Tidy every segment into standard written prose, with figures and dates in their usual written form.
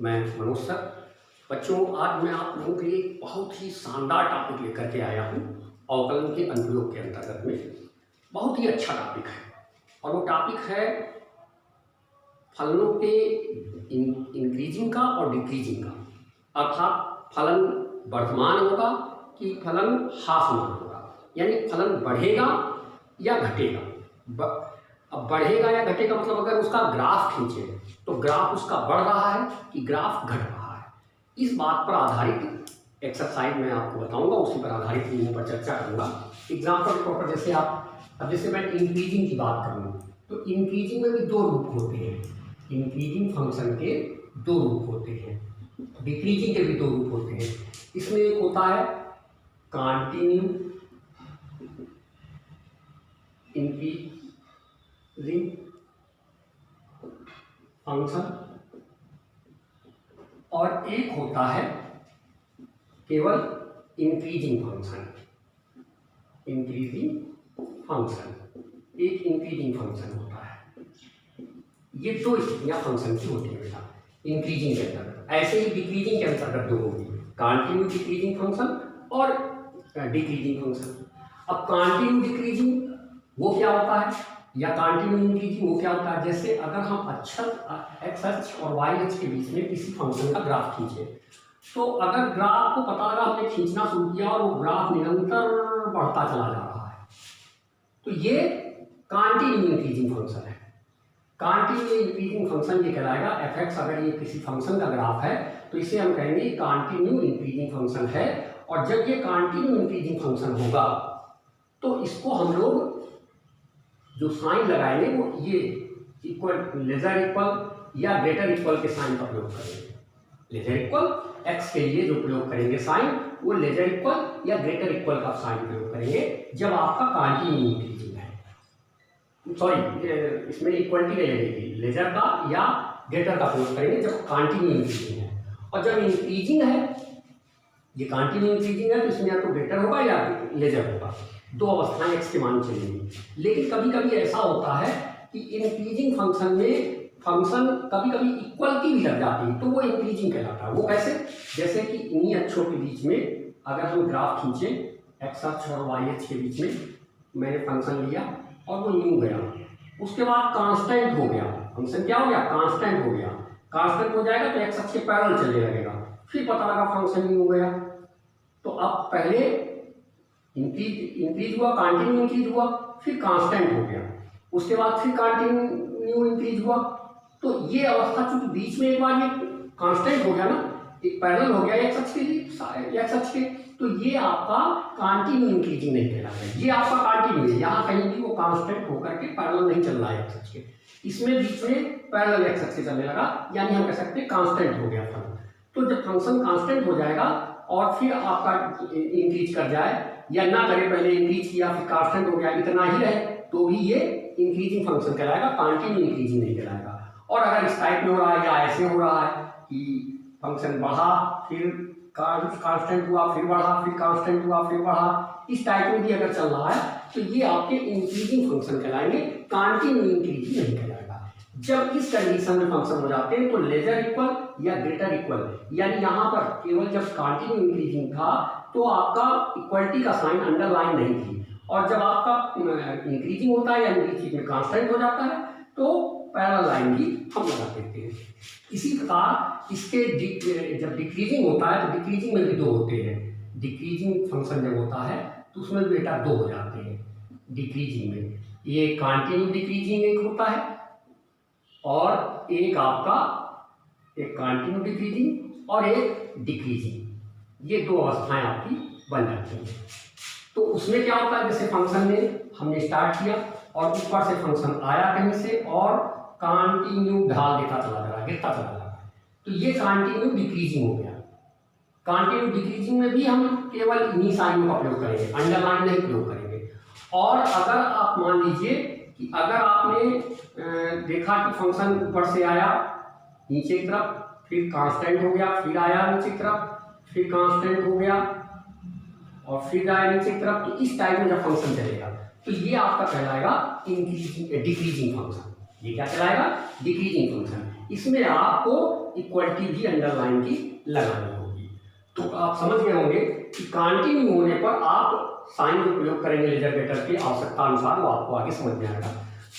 मैं मनोज सर। बच्चों, आज मैं आप लोगों के लिए एक बहुत ही शानदार टॉपिक लेकर के आया हूँ। अवकलन के अनुप्रयोग के अंतर्गत में बहुत ही अच्छा टॉपिक है, और वो टॉपिक है फलनों के इंक्रीजिंग का और डिक्रीजिंग का। अर्थात फलन वर्धमान होगा कि फलन ह्रासमान होगा, यानी फलन बढ़ेगा या घटेगा। अब बढ़ेगा या घटेगा मतलब अगर उसका ग्राफ खींचे तो ग्राफ उसका बढ़ रहा है कि ग्राफ घट रहा है। इस बात पर आधारित एक्सरसाइज मैं आपको बताऊंगा, उसी पर आधारित चीज़ों पर चर्चा करूंगा। एग्जाम्पल के तौर पर जैसे मैं इंक्रीजिंग की बात करूँ तो इंक्रीजिंग में भी दो रूप होते हैं। इंक्रीजिंग फंक्शन के दो रूप होते हैं, डिक्रीजिंग के भी दो रूप होते हैं। इसमें एक होता है कॉन्टिन्यू इंक्रीजिंग फंक्शन और एक होता है केवल इंक्रीजिंग फंक्शन। एक इंक्रीजिंग फंक्शन होता है। ये दो स्थितियां फंक्शन की होती है बेटा इंक्रीजिंग के अंतर्गत। ऐसे ही डिक्रीजिंग के अंतर्गत दो होगी, कॉन्टिन्यू डिक्रीजिंग फंक्शन और डिक्रीजिंग फंक्शन। अब कॉन्टिन्यू डिक्रीजिंग वो क्या होता है, या कॉन्टिन्यू इंक्रीजिंग वो क्या होता है? जैसे अगर हम एक्स अक्ष और वाई अक्ष के बीच में किसी फंक्शन का ग्राफ खींचे, तो अगर ग्राफ को पता लगा हमने खींचना शुरू किया और वो ग्राफ निरंतर बढ़ता चला जा रहा है, तो ये कॉन्टिन्यू इंक्रीजिंग फंक्शन है। कॉन्टिन्यू इंक्रीजिंग फंक्शन ये कहलाएगा एफ एक्स। अगर ये किसी फंक्शन का ग्राफ है तो इसे हम कहेंगे कॉन्टिन्यू इंक्रीजिंग फंक्शन है। और जब ये कॉन्टिन्यू इंक्रीजिंग फंक्शन होगा तो इसको हम लोग जो साइन लगाएंगे वो ये इक्वल, लेजर इक्वल या ग्रेटर इक्वल के साइन का प्रयोग करेंगे। लेजर इक्वल एक्स के लिए जो प्रयोग करेंगे साइन, वो लेजर इक्वल या ग्रेटर इक्वल का साइन प्रयोग करेंगे जब आपका कॉन्टिन्यू इंक्रीजिंग है। सॉरी, इसमें इक्वलिटी नहीं लगेगी, लेजर का या ग्रेटर का प्रयोग करेंगे जब कॉन्टिन्यू इंक्रीजिंग है। और जब इंक्रीजिंग है, ये कॉन्टिन्यू इंक्रीजिंग है तो इसमें या तो ग्रेटर होगा या लेजर होगा। दो अवस्थाएं एक्स के मान चलेंगी। लेकिन कभी कभी ऐसा होता है कि इंक्रीजिंग फंक्शन में फंक्शन कभी कभी इक्वलिटी भी लग जाती है, तो वो इंक्रीजिंग कहलाता है। वो कैसे? जैसे कि इन्हीं अक्षों के बीच में अगर हम ग्राफ खींचे, एक्स अक्ष और वाई अक्ष के बीच में मैंने फंक्शन लिया और वो यूं गया, उसके बाद कांस्टेंट हो गया। फंक्शन क्या हो गया? कांस्टेंट हो गया। कांस्टेंट हो जाएगा तो एक्स अक्ष के पैरेलल चलने लगेगा, फिर पता लगा फंक्शन यूं गया। तो अब पहले इंक्रीज हुआ, कॉन्टिन्यू इंक्रीज हुआ, फिर कांस्टेंट हो गया, उसके बाद फिर कॉन्टिन्यू इंक्रीज हुआ। तो ये अवस्था चूंकि बीच में एक बार ये कांस्टेंट हो गया ना, एक पैरेलल हो गया एक्स अक्ष के, तो ये आपका कॉन्टिन्यू इंक्रीजिंग नहीं कहलाता। ये आपका कॉन्टिन्यू है, यहाँ कहीं भी वो कांस्टेंट होकर के पैरेलल नहीं चल रहा है एक्स अक्ष के, इसमें बीच में पैरेलल एक्स अक्ष के चलने लगा, यानी हम कह सकते हैं कांस्टेंट हो गया फंक्शन। तो जब फंक्शन कांस्टेंट हो जाएगा और फिर आपका इंक्रीज कर जाए या ना करे, पहले इंक्रीज किया फिर कांस्टेंट हो गया, इतना ही रहे, तो भी ये इंक्रीजिंग फंक्शन कहलाएगा, कॉन्टिन्यू इंक्रीजिंग नहीं कहलाएगा। और अगर इस टाइप में हो रहा है या ऐसे हो रहा है कि फंक्शन बढ़ा फिर कांस्टेंट हुआ, फिर बढ़ा, फिर कांस्टेंट हुआ, फिर बढ़ा, इस टाइप में भी अगर चल रहा है तो ये आपके इंक्रीजिंग फंक्शन कहलाएंगे, कॉन्टिन्यू इंक्रीजिंग नहीं कहलाएगा। जब इस कंडीशन में फंक्शन हो जाते हैं तो लेजर इक्वल या ग्रेटर इक्वल, यानी यहाँ पर केवल जब कॉन्टिन्यू इंक्रीजिंग था तो आपका इक्वलिटी का साइन अंडरलाइन नहीं थी, और जब आपका इंक्रीजिंग होता है या इंक्रीजिंग में कांस्टेंट हो जाता है तो पैरेलल लाइन भी हम लगा देते हैं। इसी प्रकार इसके जब डिक्रीजिंग होता है तो डिक्रीजिंग में भी दो होते हैं। डिक्रीजिंग फंक्शन जब होता है तो उसमें बेटा दो हो जाते हैं डिक्रीजिंग में। ये कॉन्टिन्यू डिक्रीजिंग एक होता है और एक आपका एक कॉन्टिन्यू डिक्रीजिंग और एक डिक्रीजिंग। ये दो अवस्थाएं आपकी बन जाती हैं। तो उसमें क्या होता है, जैसे फंक्शन में हमने स्टार्ट किया और ऊपर से फंक्शन आया कहीं से और कॉन्टिन्यू ढाल देता चला जा रहा, गिरता चला जा रहा है, तो ये कॉन्टिन्यू डिक्रीजिंग हो गया। कॉन्टिन्यू डिक्रीजिंग में भी हम केवल इन्हीं साइनों का प्रयोग करेंगे, अंडरलाइन नहीं प्रयोग करेंगे। और अगर आप मान लीजिए कि अगर आपने देखा कि फंक्शन ऊपर से आया नीचे की तरफ, फिर कांस्टेंट हो गया, फिर आया नीचे की तरफ, फिर कांस्टेंट हो गया और फिर आया नीचे की तरफ, तो इस टाइप में जब फंक्शन चलेगा तो ये आपका कहलाएगा डिक्रीजिंग फंक्शन। ये क्या कहलाएगा? Decreasing function. इसमें आपको इक्वलिटी भी अंडरलाइन की लगानी होगी। तो आप समझ गए होंगे कि कंटिन्यू होने पर आप साइन जो प्रयोग करेंगे लेजर गेटर के आवश्यकता अनुसार वो आपको आगे समझ में आएगा।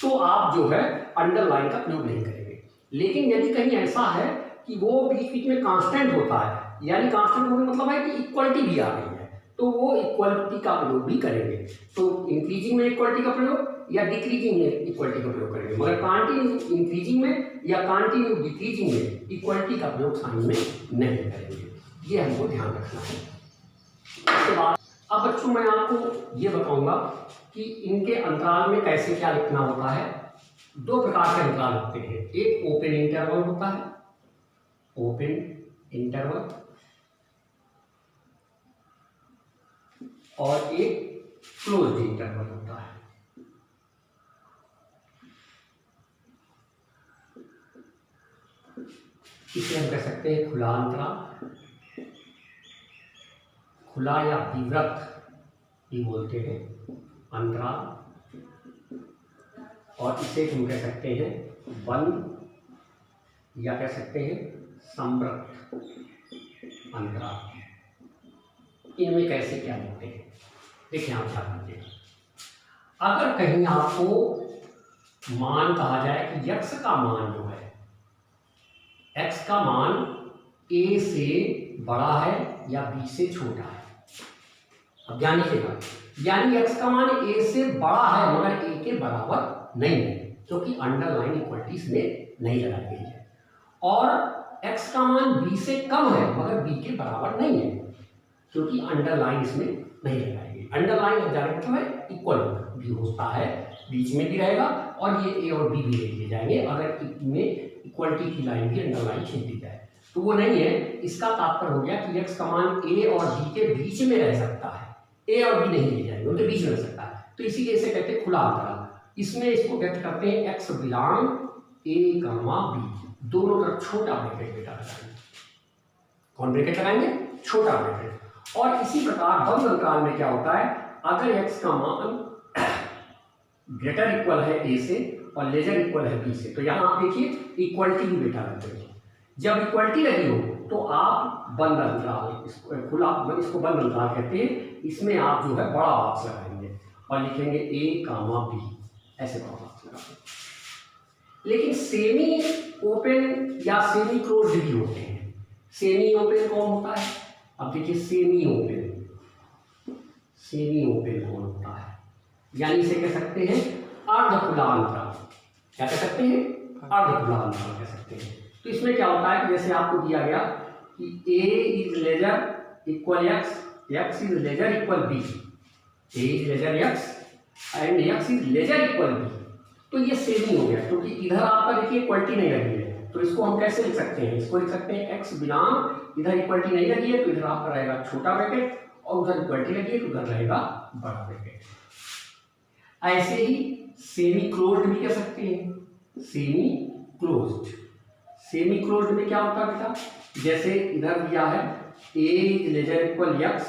तो आप जो है अंडरलाइन का प्रयोग नहीं करेंगे। लेकिन यदि कहीं ऐसा है कि वो बीच बीच में कांस्टेंट होता है, यानी कांस्टेंट होने मतलब है कि इक्वलिटी भी आ गई है, तो वो इक्वलिटी का प्रयोग भी करेंगे। तो इंक्रीजिंग में इक्वलिटी का प्रयोग या डिक्रीजिंग में इक्वलिटी का प्रयोग करेंगे, मगर कंटिन्यू इंक्रीजिंग में या कंटिन्यू डिक्रीजिंग में इक्वलिटी का प्रयोग साइन में नहीं करेंगे। ये हमको ध्यान रखना है। उसके बाद अब बच्चों मैं आपको ये बताऊंगा कि इनके अंतराल में कैसे क्या लिखना होता है। दो प्रकार के अंतराल होते हैं, एक ओपन इंटरवल होता है, ओपन इंटरवल, और एक क्लोज्ड इंटरवल होता है। इसे हम कह सकते हैं खुला अंतराल, खुला या विवृत भी बोलते हैं अंतराल, और इसे हम कह सकते हैं बंद या कह सकते हैं संवृत अंतराल। इनमें कैसे क्या लिखते हैं देखिए, आप ध्यान दीजिएगा। अगर कहीं आपको मान कहा जाए कि x का मान जो है, x का मान a से बड़ा है या b से छोटा है, अब ध्यान दीजिएगा, यानी x का मान a से बड़ा है मगर a के बराबर नहीं है, क्योंकि अंडरलाइन इक्वलिटी इसमें नहीं लगाई गई है, और x का मान b से कम है मगर b के बराबर नहीं है, क्योंकि अंडरलाइन इसमें नहीं लगाई गई। अंडरलाइन लग जाने का मतलब है इक्वल भी होता है, बीच में भी रहेगा, और ये a और b भी ले लिए जाएंगे अगर इनमें इक्वलिटी की लाइन भी अंडरलाइन खींच दी जाए, तो वो नहीं है। इसका तात्पर्य हो गया कि x का मान a और b के बीच में रह सकता है, a और b नहीं लिए जाएंगे, उनके बीच में रह सकता है, तो इसीलिए इसे कहते हैं खुला अंतराल। इसमें इसको व्यक्त करते हैं x बिलोंग a, b, दोनों तरफ छोटा ब्रैकेट बेटा लगाएंगे। कौन ब्रैकेट लगाएंगे? छोटा ब्रैकेट। और इसी प्रकार बंद अंतराल में क्या होता है, अगर x का मान ग्रेटर इक्वल है a से और लेजर इक्वल है b से, तो यहाँ आप देखिए इक्वलिटी भी बेटा लग रही है। जब इक्वलिटी लगी हो तो आप बंद अंतराल, इसको खुला, इसको बंद अंतराल कहते हैं। इसमें आप जो है बड़ा बॉक्स लगाएंगे और लिखेंगे a, b, ऐसे बड़ा बॉक्स लगाएंगे। लेकिन सेमी ओपन या सेमी क्लोज्ड भी होते हैं। सेमी ओपन कौन होता है? अब देखिए सेमी ओपन, सेमी ओपन कौन होता है, यानी इसे कह सकते हैं अर्ध खुला अंतराल। क्या कह सकते हैं? अर्ध खुला अंतराल कह सकते हैं। तो इसमें क्या होता है कि जैसे आपको दिया गया कि a is lesser equal x, x is lesser equal b, a is lesser x and x is lesser equal b, तो ये सेमी हो गया, क्योंकि इधर आपका देखिए इक्वलिटी नहीं लगी है, तो इसको हम कैसे लिख सकते हैं? इसको लिख सकते हैं x बिलोंग, इधर इक्वलिटी नहीं लगी है तो इधर आपका रहेगा छोटा ब्रैकेट, और उधर इक्वलिटी लगी है तो उधर रहेगा बड़ा ब्रैकेट। ऐसे ही सेमी क्लोज्ड भी कह सकते हैं, सेमी क्लोज्ड। सेमी क्लोज्ड में क्या होता है बेटा, जैसे इधर दिया है a is lesser equal x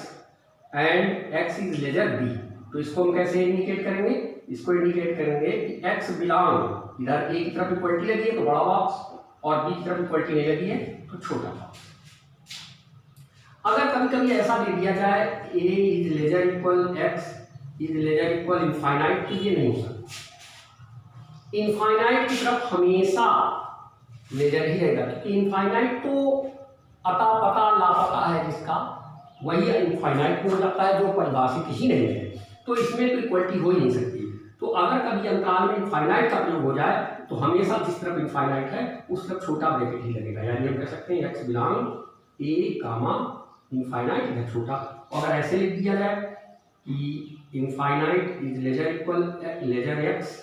and x is lesser b, तो इसको हम कैसे इंडिकेट करेंगे? इसको इंडिकेट करेंगे कि x बिलोंग, इधर a की तरफ इक्वलिटी लगी है तो बड़ा बॉक्स, और b की तरफ इक्वलिटी नहीं लगी है तो छोटा बॉक्स। अगर कभी कभी ऐसा दे दिया जाए a is lesser equal x is lesser equal infinite, तो ये नहीं हो सकता। इनफाइनाइट की तरफ हमेशा लेजर ही रहेगा, क्योंकि इनफाइनाइट तो अता पता लापता है जिसका, वही इनफाइनाइट हो जाता है जो परिभाषित ही नहीं है, तो इसमें तो इक्वलिटी हो ही नहीं सकती। तो अगर कभी अंतराल में इनफाइनाइट का प्रयोग हो जाए तो हमेशा जिस तरफ इनफाइनाइट है उस तरफ छोटा ब्रैकेट ही लगेगा, यानी हम कह सकते हैं x बिलोंग a, इनफाइनाइट इधर छोटा। अगर ऐसे लिख दिया जाए कि infinite is lesser equal lesser x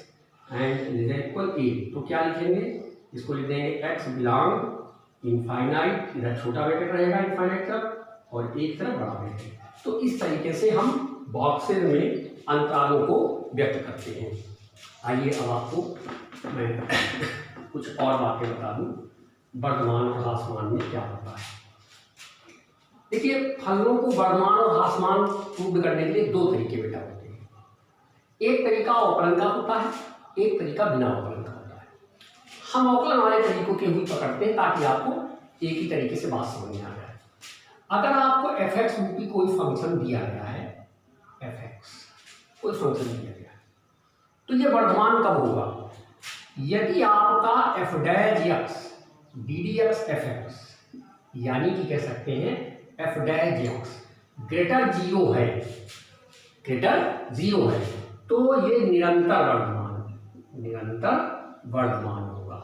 and lesser equal a, तो क्या लिखेंगे? इसको लिख देंगे x बिलोंग इनफाइनाइट, इधर छोटा ब्रैकेट रहेगा इनफाइनाइट तरफ और एक तरफ बड़ा ब्रैकेट। तो इस तरीके से हम बॉक्सेज में अंतरालों को व्यक्त करते हैं। आइए अब आपको मैं कुछ और बातें बता दूं, वर्धमान और ह्रासमान में क्या होता है। देखिए फलनों को वर्धमान और ह्रासमान प्रूव करने के लिए दो तरीके बेटा होते हैं। एक तरीका अपरंग का होता है, एक तरीका बिना अपरंग का होता है। हम अवकलन वाले तरीकों के ही पकड़ते हैं ताकि आपको एक ही तरीके से बात समझ में आ जाए। अगर आपको एफ एक्स रूपी कोई फंक्शन दिया गया है, एफ एक्स कोई फंक्शन दिया गया है, तो ये वर्धमान कब होगा? यदि आपका F dash x D D x F x, यानी कि कह सकते हैं f dash x greater zero है, ग्रेटर जीरो है, तो ये निरंतर वर्धमान होगा,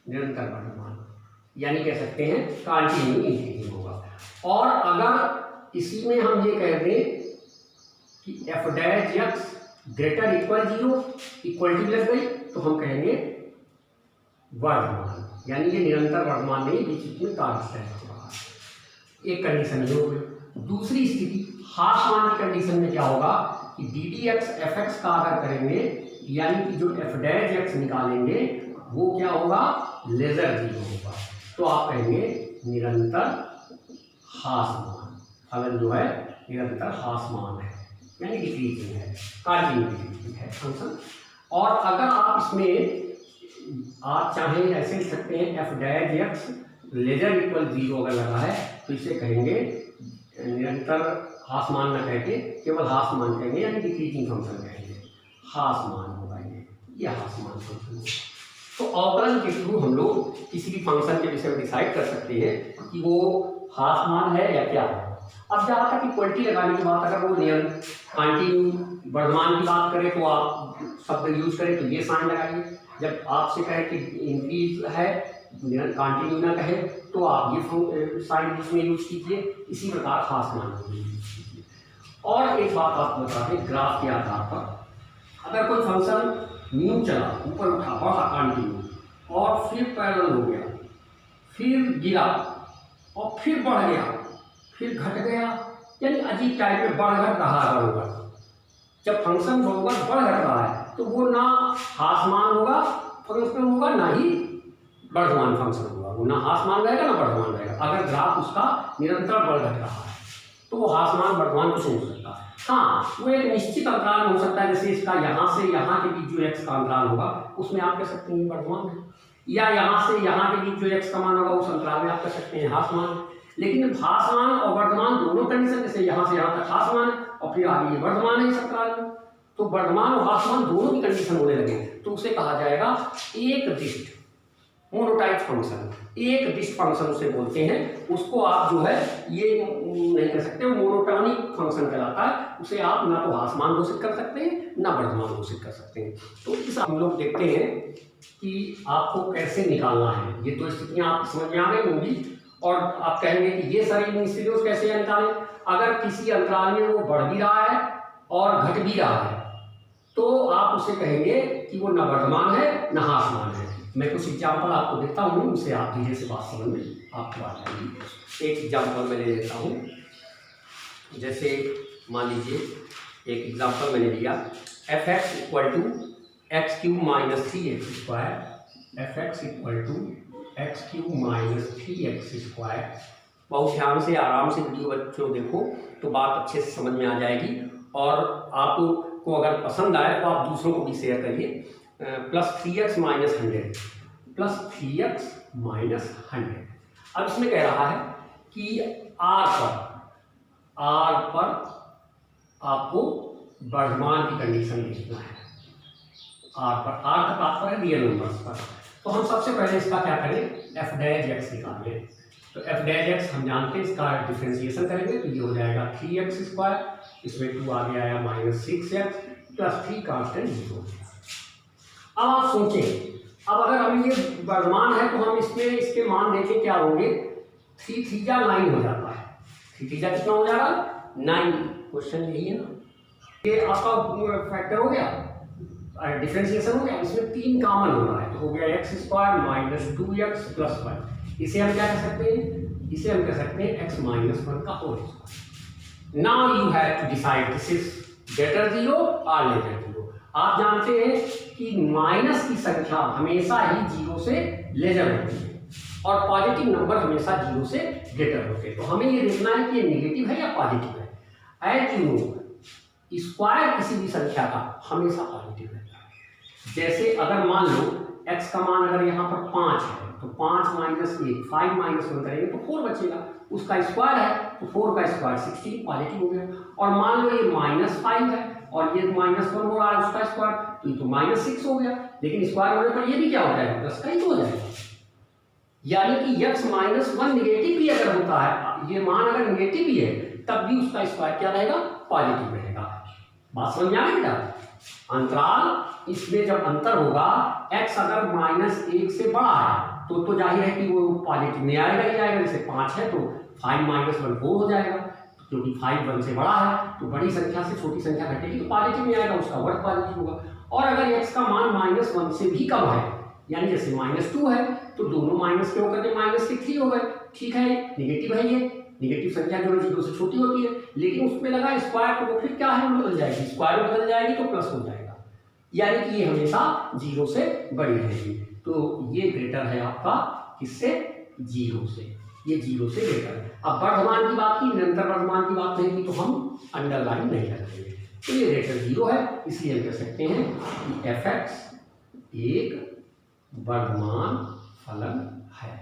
निरंतर वर्धमान, यानी कह सकते हैं कंटिन्यू इंक्रीजिंग होगा। और अगर इसी में हम ये कह दें कि F dash x greater equal zero, equality लग गई, तो हम कहेंगे वर्धमान, यानी ये निरंतर वर्धमान नहीं, बीच में कांस्टेंट होगा। एक कंडीशन ये हो गई। दूसरी स्थिति हाफ मान की कंडीशन में क्या होगा कि D D x F x का अगर करेंगे, यानी कि जो एफ डैश एक्स निकालेंगे वो क्या होगा? लेजर जीरो होगा, तो आप कहेंगे निरंतर हाफ मान, फलन जो है निरंतर हाफ मान है, यानी डिक्रीजिंग है, कंटिन्यू डिक्रीजिंग है फंक्शन। और अगर आप इसमें आप चाहें ऐसे लिख सकते हैं f dash x lesser equal zero अगर लगा है, तो इसे कहेंगे निरंतर हाफ मान न कह के केवल हाफ मान कहेंगे, यानी डिक्रीजिंग फंक्शन कहेंगे, हाफ मान होगा ये हाफ मान फंक्शन होगा। तो अवकलन के थ्रू हम लोग किसी भी फंक्शन के विषय में डिसाइड कर सकते हैं कि वो हाफ मान है या क्या है। अब जहाँ तक इक्वलिटी लगाने की बात, अगर वो कंटिन्यू वर्धमान की बात करें तो आप शब्द यूज करें तो ये साइन लगाइए, जब आपसे कहे कि इंक्रीज है कंटिन्यू ना कहे तो आप ये साइन इसमें यूज कीजिए, इसी प्रकार खास मान यूज कीजिए। और एक बात आपको बता दें, ग्राफ के आधार पर अगर कोई फंक्शन न्यू चला, ऊपर उठा, बढ़ा कंटिन्यू, और फिर पैरेलल हो गया, फिर गिरा, और फिर बढ़ गया, फिर घट गया, यानी अजीब टाइप में बढ़ घट रहा है बरोबर। जब फंक्शन बरोबर बढ़ घट रहा है तो वो ना हासमान होगा फंक्शन होगा, ना ही वर्धमान फंक्शन होगा, वो ना हासमान रहेगा ना वर्धमान रहेगा। अगर ग्राफ उसका निरंतर बढ़ घट रहा है तो वो हासमान वर्धमान कुछ नहीं हो सकता। हाँ, वो एक निश्चित अंतराल हो सकता है, जैसे इसका यहाँ से यहाँ के बीच जो एक्स का अंतराल होगा उसमें आप कह सकते हैं वर्धमान है, या यहाँ से यहाँ के बीच जो एक्स का मान होगा उस अंतराल में आप कह सकते हैं हासमान। लेकिन हासमान और वर्धमान दोनों कंडीशन, जैसे यहाँ से यहाँ तक हासमान है और फिर आगे ये वर्धमान है इस अंतराल में, तो वर्धमान और हासमान दोनों की कंडीशन होने लगे तो उसे कहा जाएगा एक दिष्ट मोनोटाइप फंक्शन। एक दिष्ट फंक्शन उसे बोलते हैं, उसको आप जो है ये नहीं कर सकते, मोनोटॉनिक फंक्शन कहलाता है। उसे आप ना तो हासमान घोषित कर सकते हैं ना वर्धमान घोषित कर सकते हैं। तो इस हम लोग देखते हैं कि आपको कैसे निकालना है। ये तो स्थितियाँ आप समझ में आ गई होंगी, और आप कहेंगे कि ये सारी स्थितियों कैसे निकालें। अगर किसी अंतराल में वो बढ़ भी रहा है और घट भी रहा है तो आप उसे कहेंगे कि वो न वर्धमान है न हासमान है। मैं कुछ एग्जाम्पल आपको देता हूँ, उनसे आप धीरे से बात समझ में आपको आ जाएगी। एक एग्जाम्पल मैं ले लेता हूँ, जैसे मान लीजिए एक एग्जाम्पल मैंने लिया, f x equal to x cube minus 3x square, f x equal to x cube minus 3x square. बहुत ध्यान से आराम से वीडियो बच्चों देखो तो बात अच्छे से समझ में आ जाएगी, और आपको अगर पसंद आए तो आप दूसरों को भी शेयर करिए। Plus 3x minus 100, plus 3x minus 100। अब इसमें कह रहा है कि आर पर आपको वर्धमान की कंडीशन देखना है। आर का तात्पर्य रियल नंबर्स पर। तो हम सबसे पहले इसका क्या करें, एफ डैश एक्स निकालें। तो एफ डैश एक्स हम जानते हैं, इसका डिफरेंशिएशन करेंगे तो ये हो जाएगा 3x स्क्वायर, इसमें 2 आगे आया माइनस 6x प्लस 3 कांस्टेंट 0। अब आप सोचें, अब अगर हमें ये वर्धमान है तो हम इसमें इसके मान देखें क्या होंगे। 3 3 9 हो जाता है, 3 3 कितना हो जाएगा 9। क्वेश्चन यही है ना, ये आपका फैक्टर हो गया, डिफरेंशिएशन हो गया, इसमें 3 कॉमन हो रहा है तो हो गया x square minus 2x plus 1। इसे हम क्या कह सकते हैं, इसे हम कह सकते हैं x माइनस 1 का whole square. Now you have to decide this is greater 0 और लेटर 0। आप जानते हैं कि माइनस की संख्या हमेशा ही 0 से लेजर होती है और पॉजिटिव नंबर हमेशा 0 से ग्रेटर होते हैं। तो हमें ये देखना है कि ये नेगेटिव है या पॉजिटिव है। एज यू नो, स्क्वायर किसी भी संख्या का हमेशा पॉजिटिव रहता है। जैसे अगर मान लो x का मान अगर यहाँ पर 5 है तो 5 माइनस 1 5 माइनस 1 करेंगे तो 4 बचेगा, उसका स्क्वायर है तो 4 का स्क्वायर 16 पॉजिटिव हो गया। और मान लो ये -5 है और ये -1 हो रहा है उसका स्क्वायर, तो ये तो -6 हो गया, लेकिन स्क्वायर होने पर ये भी क्या हो जाएगा, प्लस का ही हो जाएगा। यानी कि x -1 निगेटिव भी अगर होता है, ये मान अगर निगेटिव भी है तब भी उसका स्क्वायर क्या रहेगा, पॉजिटिव रहेगा। बात समझ में आ गई बेटा? अंतराल इसमें जब अंतर होगा x अगर -1 से बड़ा है तो जाहिर है कि वो पॉजिटिव में आएगा ही आएगा। जैसे 5 है तो 5 - 1 4 हो जाएगा, क्योंकि 5 1 से बड़ा है तो बड़ी संख्या से छोटी संख्या घटेगी तो पॉजिटिव में आएगा, उसका वर्ग पॉजिटिव होगा। और अगर x का मान -1 से भी कम है, यानी जैसे -2 है तो दोनों माइनस के होकर के -3 हो गए, ठीक है, निगेटिव है, ये निगेटिव संख्या जो 0 से छोटी होती है, लेकिन उसमें लगा स्क्वायर तो वो फिर क्या है, बदल जाएगी, स्क्वायर बदल जाएगी तो प्लस हो जाएगा, यानी कि ये हमेशा 0 से बड़ी रहेगी। तो ये ग्रेटर है आपका किससे, 0 से, ये 0 से ग्रेटर है। अब वर्धमान की बात की, निरंतर वर्धमान की बात नहीं की तो हम अंडरलाइन नहीं रखेंगे, तो ये ग्रेटर 0 है, इसलिए हम कह सकते हैं कि f(x) एक वर्धमान फलन है,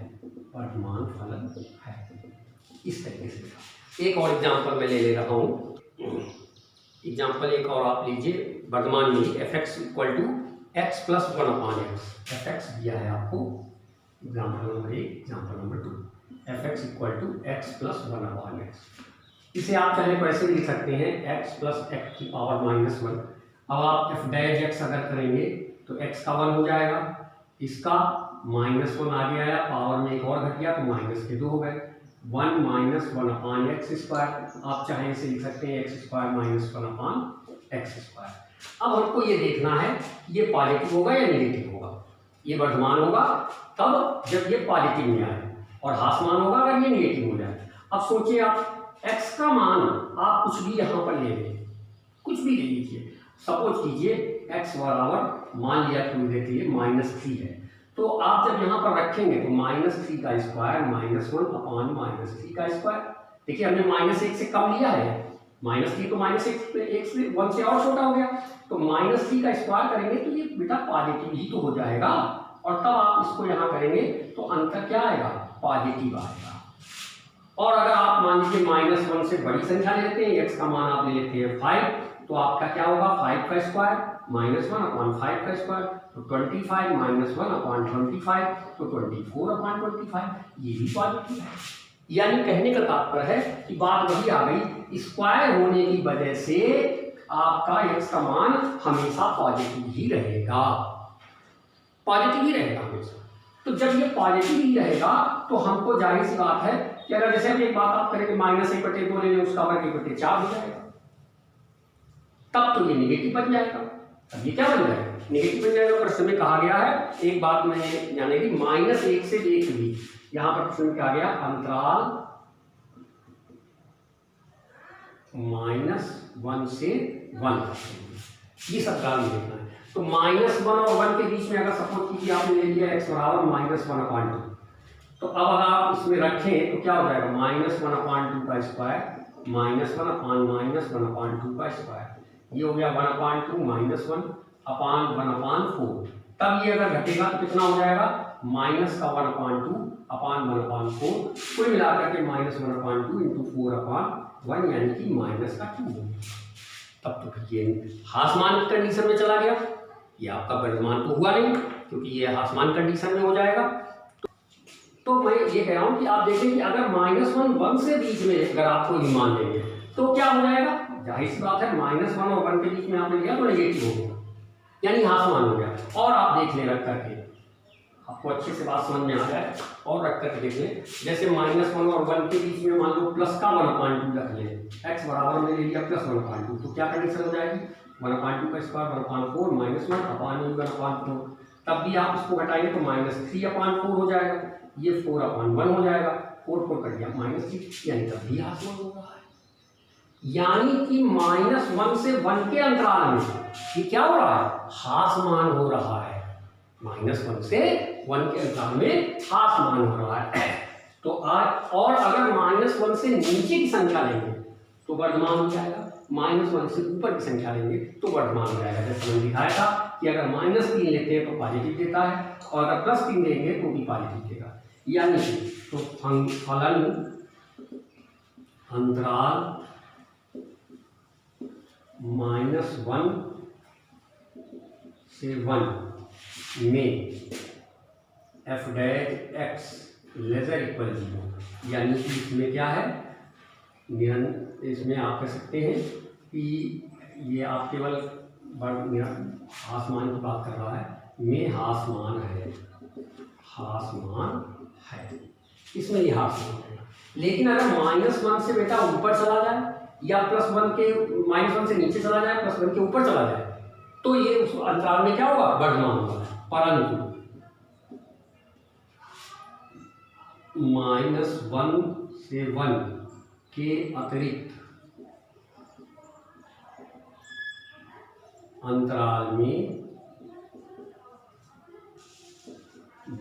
वर्धमान फलन है। इस तरीके से एक और एग्जांपल मैं ले रहा हूँ, एग्जांपल एक और आप लीजिए, वर्धमान में f(x) = x + 1/x, f(x) दिया है आपको, example number 1, example number 2, f(x) = x + 1/x। इसे आप चाहे तो ऐसे लिख सकते हैं x + x⁻⁻1। अब आप f' अगर करेंगे तो x का 1 हो जाएगा, इसका -1 आ गया, पावर में एक और घट गया तो -2 हो गए, 1 - 1/x²। आप चाहे इसे लिख सकते हैं x² - 1/x²। अब हमको ये देखना है ये पॉजिटिव होगा या नेगेटिव होगा, ये वर्धमान होगा तब जब ये पॉजिटिव में आए और ह्रासमान होगा अगर ये नेगेटिव हो जाए। अब सोचिए आप x का मान आप कुछ भी यहाँ पर ले लें, कुछ भी ले लीजिए, सपोज कीजिए x बराबर मान लिया थोड़ी देर के लिए -3 है, तो आप जब यहाँ पर रखेंगे तो -3 का स्क्वायर -1/-3 का स्क्वायर। देखिए हमने -1 से कम लिया है, -3 तो -1 से 1 से और छोटा हो गया, तो -3 का स्क्वायर करेंगे तो ये बेटा पॉजिटिव ही तो हो जाएगा, और तब आप इसको यहाँ करेंगे तो अंतर क्या आएगा, पॉजिटिव आएगा। और अगर आप मान लीजिए -1 से बड़ी संख्या लेते हैं, x का मान आप ले लेते हैं 5, तो आपका क्या होगा, 5 का स्क्वायर -1/5 का स्क्वायर, तो 25 - 1/25 तो 24/25, ये भी पॉजिटिव है। यानी कहने का तात्पर्य है कि बात वही आ गई, स्क्वायर होने की वजह से आपका x का मान हमेशा पॉजिटिव ही रहेगा, पॉजिटिव ही रहेगा हमेशा। तो जब ये पॉजिटिव ही रहेगा तो हमको जाहिर सी बात है कि अगर जैसे हम एक बात आप करेंगे -1/2 ले लें, उसका वर्ग 1/4 हो जाएगा, तब तो ये नेगेटिव बन जाएगा। अब ये क्या बन जाएगा, नेगेटिव बन जाएगा। प्रश्न में कहा गया है, एक बात मैं यानी कि -1 से 1 भी, यहाँ पर प्रश्न में कहा गया अंतराल -1 से 1, ये सब काम देखना है। तो -1 और 1 के बीच में अगर सपोज कीजिए आपने ले लिया x बराबर -1/2, तो अब अगर आप इसमें रखें तो क्या हो जाएगा, -1/2 का स्क्वायर -1/-1/2 का स्क्वायर, ये हो गया 1/2 -1/1/4। तब ये अगर घटेगा तो कितना हो जाएगा, -1/2/1/4, कुल मिलाकर के -1/2 × 4/1, यानी कि -2। तब तो फिर ये ह्रासमान की कंडीशन में चला गया, ये आपका वर्धमान तो हुआ नहीं क्योंकि ये ह्रासमान कंडीशन में हो जाएगा। तो मैं ये कह रहा हूँ कि आप देखें कि अगर -1 1 से बीच में अगर आप कोई मान लेंगे तो क्या हो जाएगा, जाहिर सी बात है -1 और 1 के बीच में आपने लिया तो नेगेटिव हो गया, यानी ह्रासमान हो गया। और आप देख लें रख करके, आपको अच्छे से बात समझ में आ जाए, और रख करके देख लें, जैसे -1 और 1 के बीच में मान लो प्लस का 1/2 रख लें, x बराबर में ले लिया +1/2, तो क्या कंडीशन हो जाएगी, 1/2 का स्क्वायर 1/4 -1/1/4। तब भी आप इसको घटाएंगे तो -3/4 हो जाएगा, ये 4/1 हो जाएगा, 4 कट गया -6, यानी तब भी ह्रासमान हो रहा है। यानी कि -1 से 1 के अंतराल में ये क्या हो रहा है, ह्रासमान हो रहा है, -1 से 1 के अंतराल में ह्रासमान हो रहा है। तो आज और अगर -1 से नीचे की संख्या लेंगे तो वर्धमान हो जाएगा। -1 से ऊपर की संख्या लेंगे तो वर्धमान हो जाएगा। जैसे मैंने दिखाया था कि अगर -3 लेते हैं तो पॉजिटिव देता है और अगर +3 लेंगे तो भी पॉजिटिव देगा। यानी कि तो फलन अंतराल -1 से 1 में f dash x lesser equal 0, यानी कि इसमें क्या है, इसमें आप कह सकते हैं कि ये आप केवल हासमान की बात कर रहा है, में हासमान है, हासमान है, इसमें ये हासमान है। लेकिन अगर -1 से बेटा ऊपर चला जाए या +1 के -1 से नीचे चला जाए, +1 के ऊपर चला जाए, तो ये उस अंतराल में क्या होगा, वर्धमान होगा। परंतु -1 से 1 के अतिरिक्त अंतराल में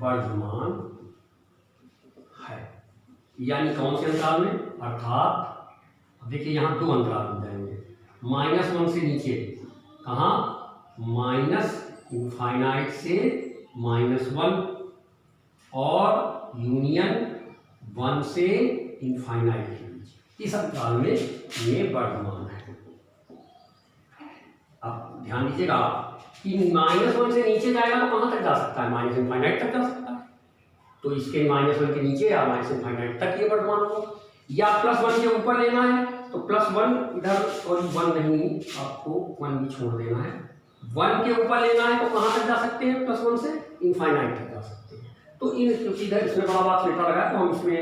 वर्धमान है। यानी कौन से अंतराल में, अर्थात देखिए यहाँ 2 अंतराल हो जाएंगे। -1 से नीचे कहाँ, -∞ से -1 और यूनियन 1 से इनफाइनाइट के बीच, इस अंतराल में ये वर्धमान है। अब ध्यान दीजिएगा कि -1 से नीचे जाएगा तो कहाँ तक जा सकता है, -∞ तक जा सकता है। तो इसके -1 के नीचे या -∞ तक ये वर्धमान होगा। या +1 के ऊपर लेना है तो +1 इधर और 1 नहीं, आपको 1 भी छोड़ देना है। 1 के ऊपर लेना है तो कहाँ तक जा सकते हैं, +1 से इनफाइनाइट तक जा सकते हैं। तो इन इधर इसमें बड़ा बात छोटा लगा तो हम इसमें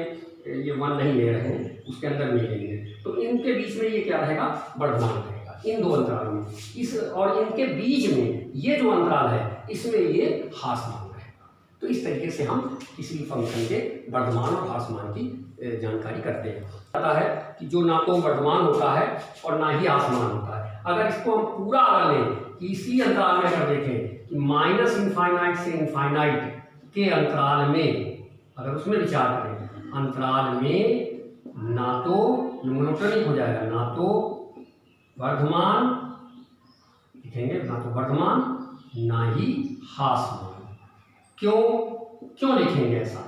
ये 1 नहीं ले रहे हैं, उसके अंदर में लेंगे। तो इनके बीच में ये क्या रहेगा, वर्धमान रहेगा, इन 2 अंतरालों में। इस और इनके बीच में ये जो अंतराल है इसमें ये हासमान रहेगा। तो इस तरीके से हम किसी भी फंक्शन के वर्धमान और हासमान की जानकारी करते हैं। पता है कि जो ना तो वर्धमान होता है और ना ही हासमान होता है। अगर इसको हम पूरा अगर लें कि इसी अंतराल में अगर देखें कि -∞ से इनफाइनाइट के अंतराल में, अगर उसमें विचार करें, अंतराल में ना तो मोनोटोनिक हो जाएगा, ना तो वर्धमान लिखेंगे, ना तो वर्धमान ना ही हासमान। क्यों लिखेंगे ऐसा,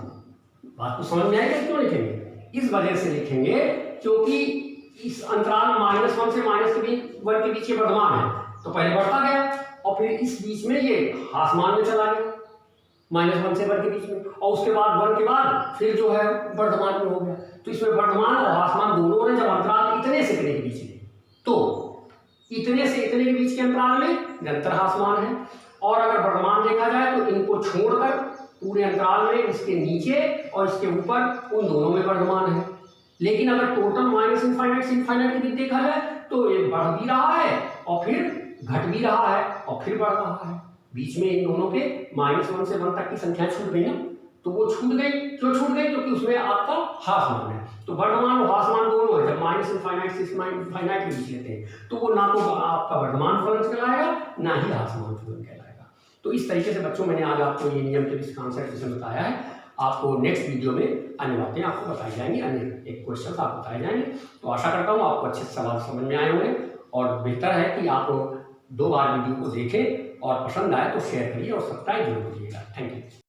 बात को समझ में आएगा क्यों लिखेंगे। इस वजह से लिखेंगे क्योंकि इस अंतराल -1 से -1 के बीच ये वर्धमान है, तो पहले बढ़ता गया और फिर इस बीच में ये हासमान में चला गया, -1 से 1 के बीच में, और उसके बाद 1 के बाद फिर जो है वर्धमान में हो गया। तो इसमें वर्धमान और हासमान दोनों ने जब अंतराल इतने से इतने के बीच में, तो इतने से इतने के बीच के अंतराल में निरंतर हासमान है। और अगर वर्धमान देखा जाए तो इनको छोड़कर पूरे अंतराल में इसके नीचे और इसके ऊपर उन दोनों में वर्धमान है। लेकिन अगर टोटल -∞ से इनफाइनाइट के बीच देखा जाए तो ये बढ़ भी रहा है और फिर घट भी रहा है और फिर बढ़ रहा है। बीच में इन दोनों के -1 से 1 तक की संख्या छूट गई ना, तो वो छूट गई। क्यों छूट गई, क्योंकि उसमें आपका हासमान है। तो वर्धमान और हासमान दोनों है। जब -∞ से इनफाइनाइट के बीच लेते हैं तो वो ना तो आपका वर्धमान फलन कहलाएगा ना ही हासमान फलन कहलाएगा। तो इस तरीके से बच्चों मैंने आज आपको ये नियम के कॉन्सेप्ट जिसे बताया है। आपको नेक्स्ट वीडियो में अन्य बातें आपको बताई जाएंगी, अन्य एक क्वेश्चन आपको बताए जाएंगे। तो आशा करता हूँ आपको अच्छे से सवाल समझ में आए होंगे और बेहतर है कि आप 2 बार वीडियो को देखें और पसंद आए तो शेयर करिए और सब्सक्राइब जरूर करिएगा। Thank you.